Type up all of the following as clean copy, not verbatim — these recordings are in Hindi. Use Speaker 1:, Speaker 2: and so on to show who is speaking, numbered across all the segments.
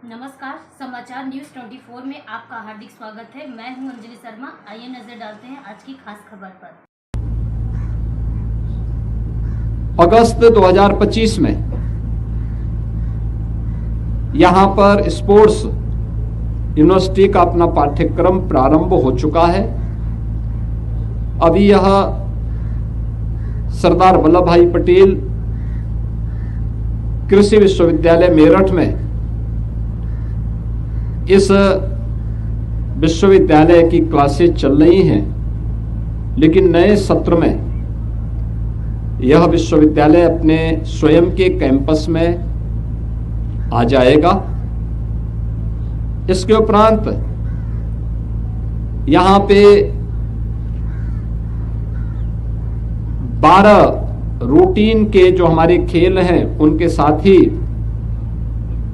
Speaker 1: नमस्कार, समाचार न्यूज 24 में आपका हार्दिक स्वागत है। मैं हूं अंजलि शर्मा। आइए नजर डालते हैं आज की खास खबर पर।
Speaker 2: अगस्त 2025 में यहां पर स्पोर्ट्स यूनिवर्सिटी का अपना पाठ्यक्रम प्रारंभ हो चुका है। अभी यह सरदार वल्लभ भाई पटेल कृषि विश्वविद्यालय मेरठ में इस विश्वविद्यालय की क्लासेस चल रही हैं, लेकिन नए सत्र में यह विश्वविद्यालय अपने स्वयं के कैंपस में आ जाएगा। इसके उपरांत यहां पे 12 रूटीन के जो हमारे खेल हैं उनके साथ ही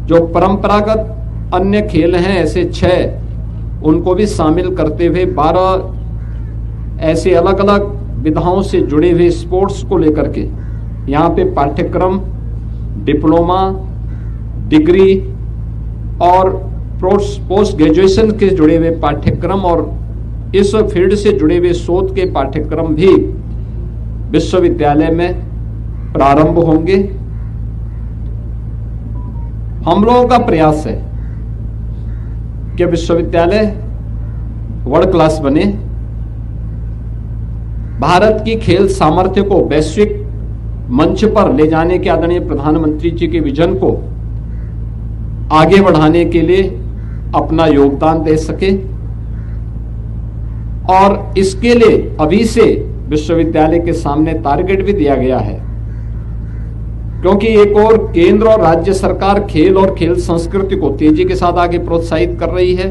Speaker 2: जो परंपरागत अन्य खेल हैं ऐसे 6 उनको भी शामिल करते हुए 12 ऐसे अलग अलग विधाओं से जुड़े हुए स्पोर्ट्स को लेकर के यहाँ पे पाठ्यक्रम, डिप्लोमा, डिग्री और पोस्ट ग्रेजुएशन के जुड़े हुए पाठ्यक्रम और इस फील्ड से जुड़े हुए शोध के पाठ्यक्रम भी विश्वविद्यालय में प्रारंभ होंगे। हम लोगों का प्रयास है कि विश्वविद्यालय वर्ल्ड क्लास बने, भारत की खेल सामर्थ्य को वैश्विक मंच पर ले जाने के आदरणीय प्रधानमंत्री जी के विजन को आगे बढ़ाने के लिए अपना योगदान दे सके। और इसके लिए अभी से विश्वविद्यालय के सामने टारगेट भी दिया गया है, क्योंकि एक और केंद्र और राज्य सरकार खेल और खेल संस्कृति को तेजी के साथ आगे प्रोत्साहित कर रही है।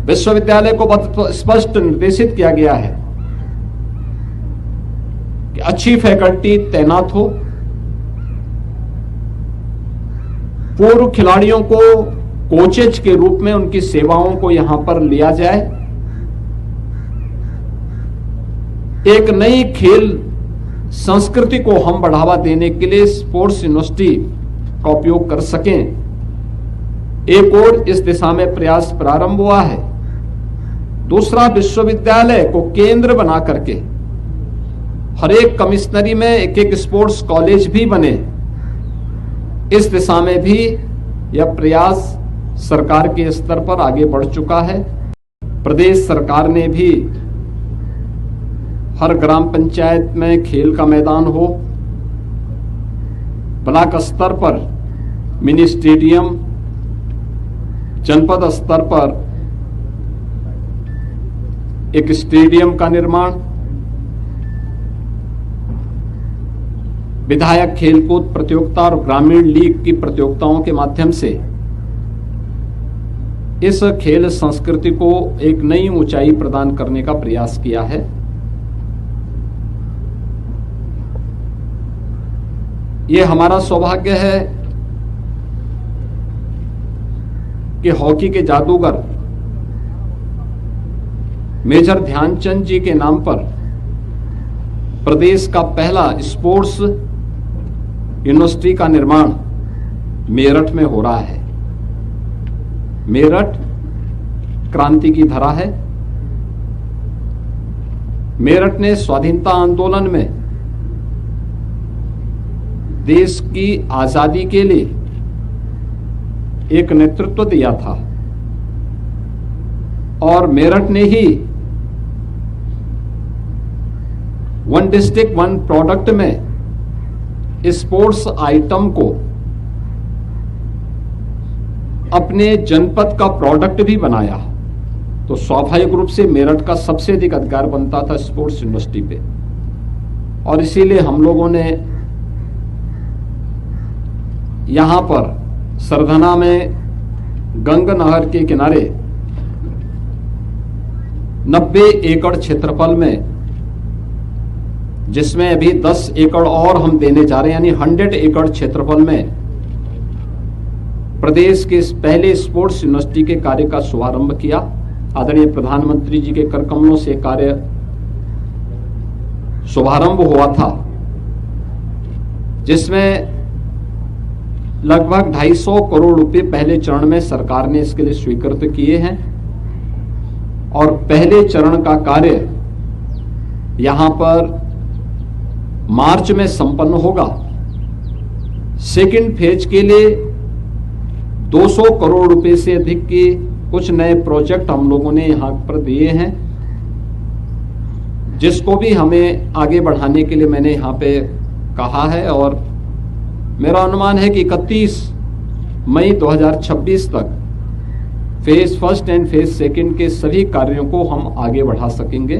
Speaker 2: विश्वविद्यालय को बहुत स्पष्ट निर्देशित किया गया है कि अच्छी फैकल्टी तैनात हो, पूर्व खिलाड़ियों को कोचेज के रूप में उनकी सेवाओं को यहां पर लिया जाए, एक नई खेल संस्कृति को हम बढ़ावा देने के लिए स्पोर्ट्स यूनिवर्सिटी का उपयोग कर सकें। एक और इस दिशा में प्रयास प्रारंभ हुआ है। दूसरा, विश्वविद्यालय को केंद्र बना करके हर एक कमिश्नरी में एक स्पोर्ट्स कॉलेज भी बने। इस दिशा में भी यह प्रयास सरकार के स्तर पर आगे बढ़ चुका है। प्रदेश सरकार ने भी हर ग्राम पंचायत में खेल का मैदान हो, ब्लॉक स्तर पर मिनी स्टेडियम, जनपद स्तर पर एक स्टेडियम का निर्माण, विधायक खेलकूद प्रतियोगिता और ग्रामीण लीग की प्रतियोगिताओं के माध्यम से इस खेल संस्कृति को एक नई ऊंचाई प्रदान करने का प्रयास किया है। ये हमारा सौभाग्य है कि हॉकी के जादूगर मेजर ध्यानचंद जी के नाम पर प्रदेश का पहला स्पोर्ट्स यूनिवर्सिटी का निर्माण मेरठ में हो रहा है। मेरठ क्रांति की धरा है। मेरठ ने स्वाधीनता आंदोलन में देश की आजादी के लिए एक नेतृत्व दिया था और मेरठ ने ही वन डिस्ट्रिक्ट वन प्रोडक्ट में स्पोर्ट्स आइटम को अपने जनपद का प्रोडक्ट भी बनाया। तो स्वाभाविक रूप से मेरठ का सबसे अधिक अधिकार बनता था स्पोर्ट्स यूनिवर्सिटी पे, और इसीलिए हम लोगों ने यहां पर सरधना में गंगा नहर के किनारे 90 एकड़ क्षेत्रफल में, जिसमें अभी 10 एकड़ और हम देने जा रहे हैं, यानी 100 एकड़ क्षेत्रफल में प्रदेश के पहले स्पोर्ट्स यूनिवर्सिटी के कार्य का शुभारंभ किया। आदरणीय प्रधानमंत्री जी के कर कमलों से कार्य शुभारंभ हुआ था, जिसमें लगभग 250 करोड़ रुपए पहले चरण में सरकार ने इसके लिए स्वीकृत किए हैं और पहले चरण का कार्य यहां पर मार्च में संपन्न होगा। सेकंड फेज के लिए 200 करोड़ रुपए से अधिक के कुछ नए प्रोजेक्ट हम लोगों ने यहां पर दिए हैं, जिसको भी हमें आगे बढ़ाने के लिए मैंने यहां पे कहा है और मेरा अनुमान है कि 31 मई 2026 तक phase first and phase second के सभी कार्यों को हम आगे बढ़ा सकेंगे।